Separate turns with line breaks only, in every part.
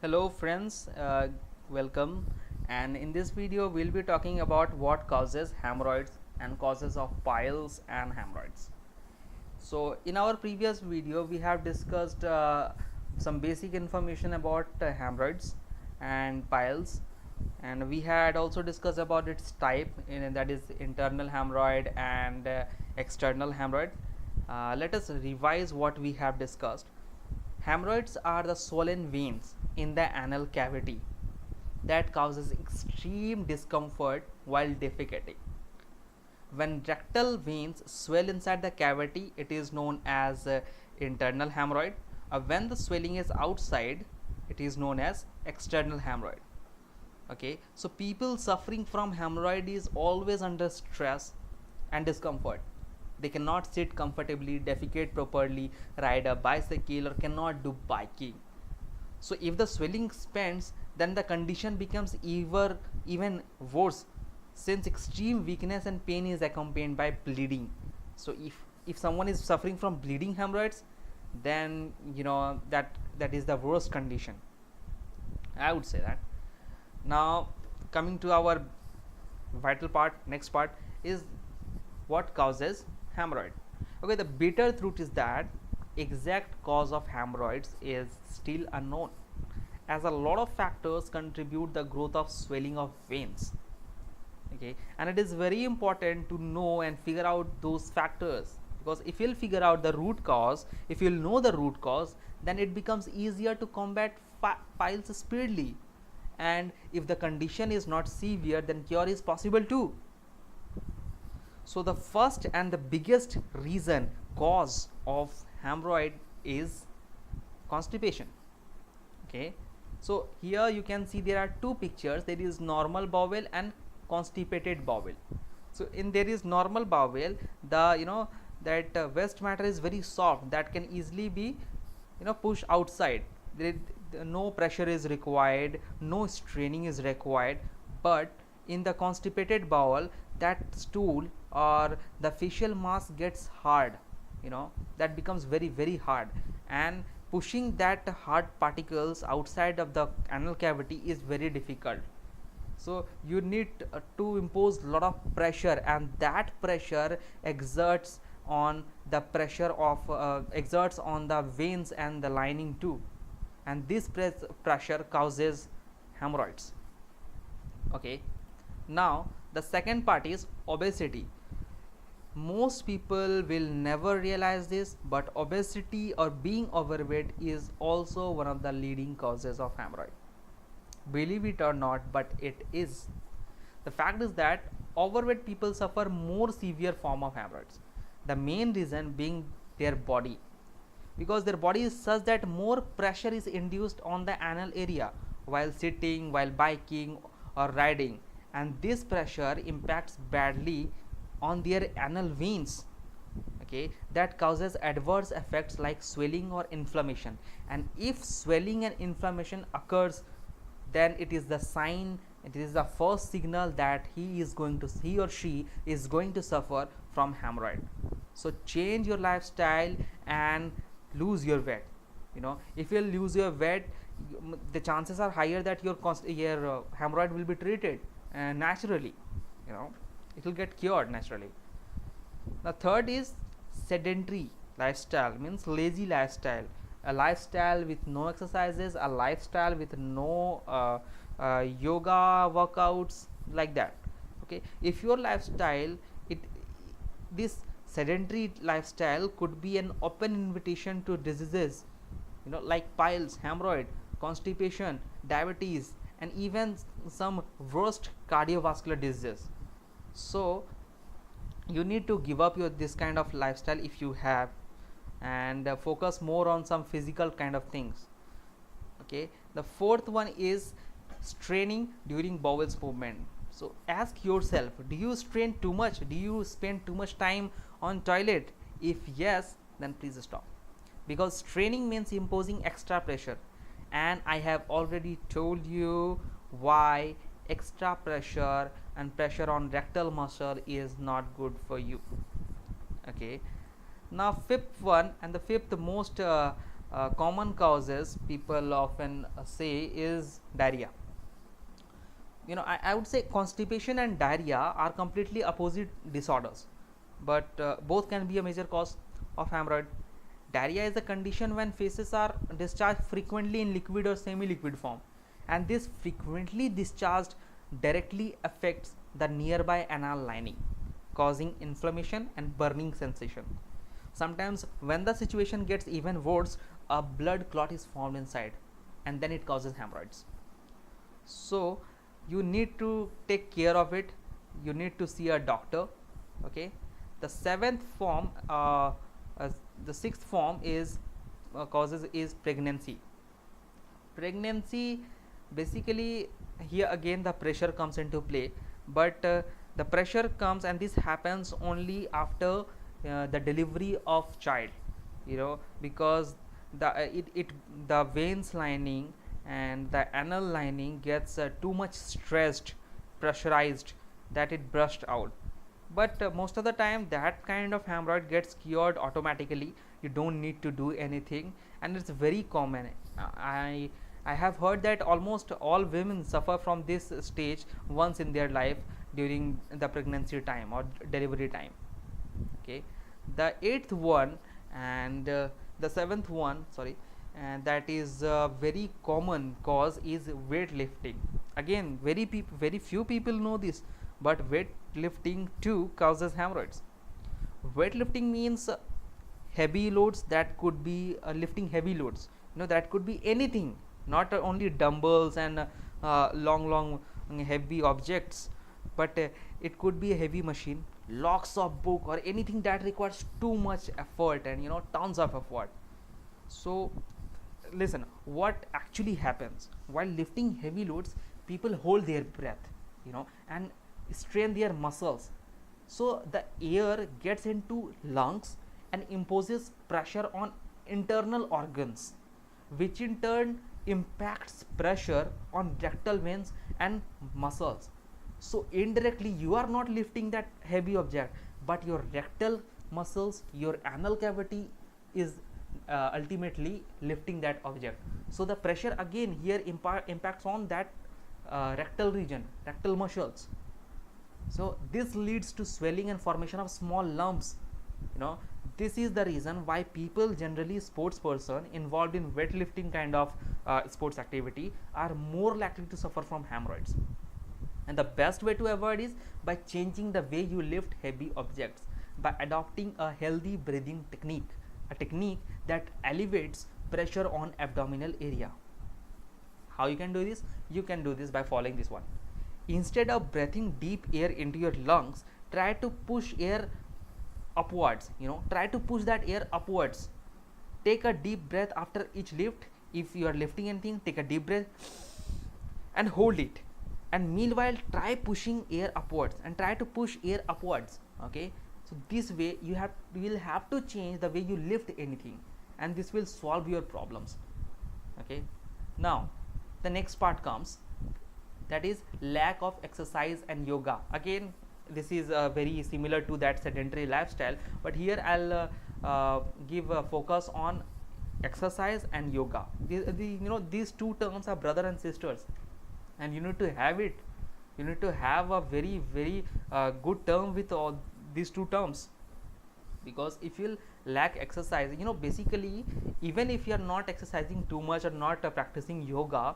Hello friends, welcome, and in this video we'll be talking about what causes hemorrhoids and causes of piles and hemorrhoids. So in our previous video we have discussed some basic information about hemorrhoids and piles, and we had also discussed about its type, that is internal hemorrhoid and external hemorrhoid. Let us revise what we have discussed. Hemorrhoids are the swollen veins in the anal cavity that causes extreme discomfort while defecating. When rectal veins swell inside the cavity, it is known as internal hemorrhoid. When the swelling is outside, it is known as external hemorrhoid. Okay, so people suffering from hemorrhoid is always under stress and discomfort. They cannot sit comfortably, defecate properly, ride a bicycle, or cannot do biking. So if the swelling expands, then the condition becomes even worse, since extreme weakness and pain is accompanied by bleeding. So if someone is suffering from bleeding hemorrhoids, then that is the worst condition, I would say that. Now coming to our vital part, next part is what causes hemorrhoid. Okay, the bitter truth is that exact cause of hemorrhoids is still unknown, as a lot of factors contribute the growth of swelling of veins. Okay, and it is very important to know and figure out those factors, because if you'll figure out the root cause, if you'll know the root cause, then it becomes easier to combat piles speedily, and if the condition is not severe, then cure is possible too. So the first and the biggest reason cause of hemorrhoid is constipation. Okay, so here you can see there are two pictures. There is normal bowel and constipated bowel. So in there is normal bowel, the that waste matter is very soft, that can easily be pushed outside. No pressure is required, no straining is required. But in the constipated bowel, that stool or the facial mass gets hard, that becomes very hard, and pushing that hard particles outside of the anal cavity is very difficult. So you need to impose a lot of pressure, and that pressure exerts on the exerts on the veins and the lining too, and this pressure causes hemorrhoids. Okay, now the second part is obesity. Most people will never realize this, but obesity or being overweight is also one of the leading causes of hemorrhoid. Believe it or not, but it is. The fact is that overweight people suffer more severe form of hemorrhoids. The main reason being their body, because their body is such that more pressure is induced on the anal area while sitting, while biking or riding, and this pressure impacts badly on their anal veins. Okay, that causes adverse effects like swelling or inflammation, and if swelling and inflammation occurs, then it is the sign, it is the first signal that he or she is going to suffer from hemorrhoid. So change your lifestyle and lose your weight. If you lose your weight, the chances are higher that your hemorrhoid will be treated naturally. It will get cured naturally. The third is sedentary lifestyle, means lazy lifestyle, a lifestyle with no exercises, a lifestyle with no yoga workouts, like that. Okay, if your lifestyle, this sedentary lifestyle could be an open invitation to diseases, like piles, hemorrhoid, constipation, diabetes, and even some worst cardiovascular diseases. So you need to give up this kind of lifestyle if you have, and focus more on some physical kind of things. Okay, the fourth one is straining during bowels movement. So ask yourself, do you strain too much? Do you spend too much time on toilet? If yes, then please stop, because straining means imposing extra pressure, and I have already told you why extra pressure and pressure on rectal muscle is not good for you. Okay, now fifth one, and the fifth most common causes people often say is diarrhea. I would say constipation and diarrhea are completely opposite disorders, but both can be a major cause of hemorrhoid. Diarrhea is a condition when feces are discharged frequently in liquid or semi-liquid form, and this frequently discharged directly affects the nearby anal lining, causing inflammation and burning sensation. Sometimes when the situation gets even worse, a blood clot is formed inside, and then it causes hemorrhoids. So you need to take care of it, you need to see a doctor. Okay, the seventh form the sixth form is causes is pregnancy. Basically, here again the pressure comes into play, but the pressure comes, and this happens only after the delivery of child, because the veins lining and the anal lining gets too much stressed, pressurized, that it burst out. But most of the time that kind of hemorrhoid gets cured automatically, you don't need to do anything, and it's very common. I have heard that almost all women suffer from this stage once in their life during the pregnancy time or delivery time. Okay, the eighth one and the seventh one, sorry, and that is very common cause is weightlifting. Again, very few people know this, but weightlifting too causes hemorrhoids. Weightlifting means heavy loads, that could be lifting heavy loads, that could be anything, not only dumbbells and long heavy objects, but it could be a heavy machine, lots of book, or anything that requires too much effort and tons of effort. So listen, what actually happens while lifting heavy loads, people hold their breath, and strain their muscles, so the air gets into lungs and imposes pressure on internal organs, which in turn impacts pressure on rectal veins and muscles. So indirectly you are not lifting that heavy object, but your rectal muscles, your anal cavity is ultimately lifting that object. So the pressure again here impacts on that rectal region, rectal muscles. So this leads to swelling and formation of small lumps. This is the reason why people, generally sports person involved in weightlifting kind of sports activity, are more likely to suffer from hemorrhoids. And the best way to avoid is by changing the way you lift heavy objects, by adopting a healthy breathing technique, a technique that elevates pressure on abdominal area. How you can do this? You can do this by following this one. Instead of breathing deep air into your lungs, try to push air upwards. Try to push that air upwards. Take a deep breath after each lift. If you are lifting anything, take a deep breath and hold it, and meanwhile try pushing air upwards and try to push air upwards. Okay, so this way you will have to change the way you lift anything, and this will solve your problems. Okay, now the next part comes, that is lack of exercise and yoga. Again, this is very similar to that sedentary lifestyle, but here I'll give a focus on exercise and yoga. These two terms are brother and sisters, and you need to have it. You need to have a very good term with all these two terms, because if you lack exercise, basically even if you are not exercising too much or not practicing yoga,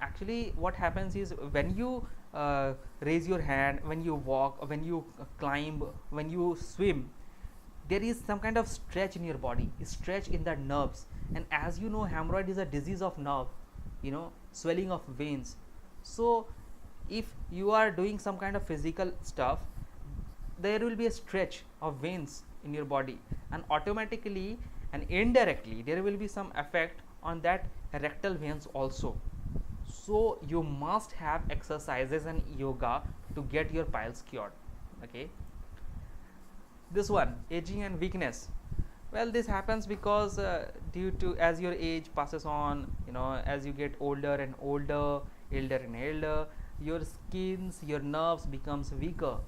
actually what happens is when you raise your hand, when you walk, when you climb, when you swim, there is some kind of stretch in your body, stretch in the nerves. And as you know, hemorrhoid is a disease of nerve, swelling of veins. So if you are doing some kind of physical stuff, there will be a stretch of veins in your body, and automatically and indirectly there will be some effect on that rectal veins also. So you must have exercises and yoga to get your piles cured. Okay, this one, aging and weakness. Well, this happens because due to, as your age passes on, as you get older and older, your skins, your nerves becomes weaker,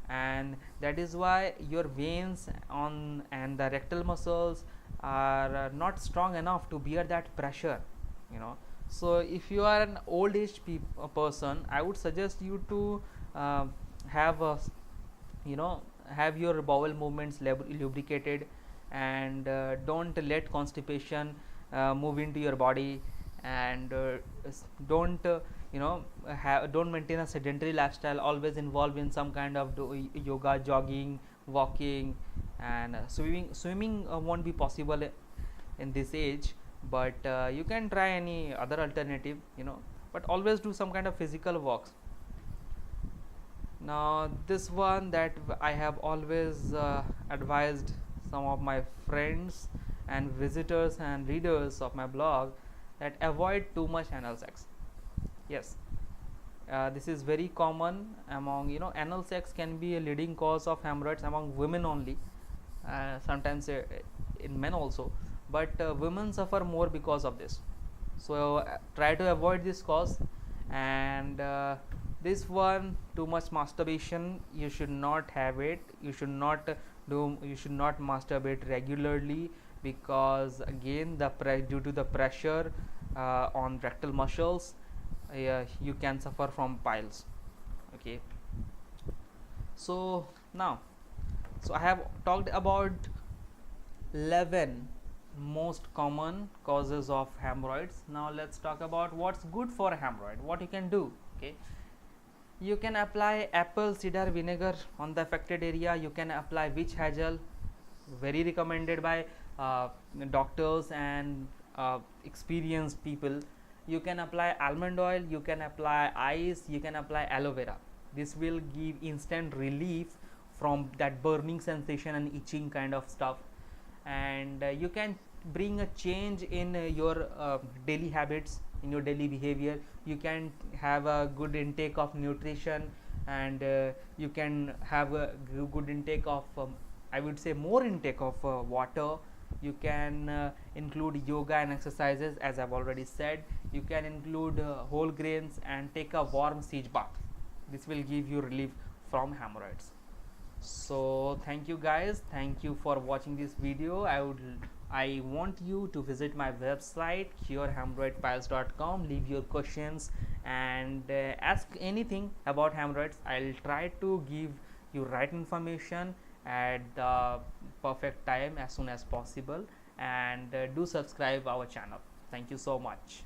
and that is why your veins on and the rectal muscles are not strong enough to bear that pressure, you know. So if you are an old age person, I would suggest you to uh, have a, you know, have your bowel movements lubricated, and don't let constipation move into your body, and don't you know, don't maintain a sedentary lifestyle, always involved in some kind of yoga, jogging, walking, and swimming won't be possible in this age, but you can try any other alternative, you know, but always do some kind of physical walks. Now this one that I have always advised some of my friends and visitors and readers of my blog, that avoid too much anal sex. Yes, this is very common among, you know, anal sex can be a leading cause of hemorrhoids among women only, sometimes in men also, but women suffer more because of this. So try to avoid this cause. And this one, too much masturbation, you should not have it. You should not you should not masturbate regularly, because again due to the pressure on rectal muscles, you can suffer from piles. Okay, so now, so I have talked about 11 most common causes of hemorrhoids. Now let's talk about what's good for a hemorrhoid, what you can do. Okay, you can apply apple cider vinegar on the affected area. You can apply witch hazel, very recommended by doctors and experienced people. You can apply almond oil, you can apply ice, you can apply aloe vera. This will give instant relief from that burning sensation and itching kind of stuff. And you can bring a change in your daily habits, in your daily behavior. You can have a good intake of nutrition, and you can have a good intake of I would say more intake of water. You can include yoga and exercises, as I've already said. You can include whole grains and take a warm sage bath. This will give you relief from hemorrhoids. So thank you guys, thank you for watching this video. I want you to visit my website curehemorrhoidpiles.com, leave your questions and ask anything about hemorrhoids. I'll try to give you right information at the perfect time as soon as possible, and do subscribe our channel. Thank you so much.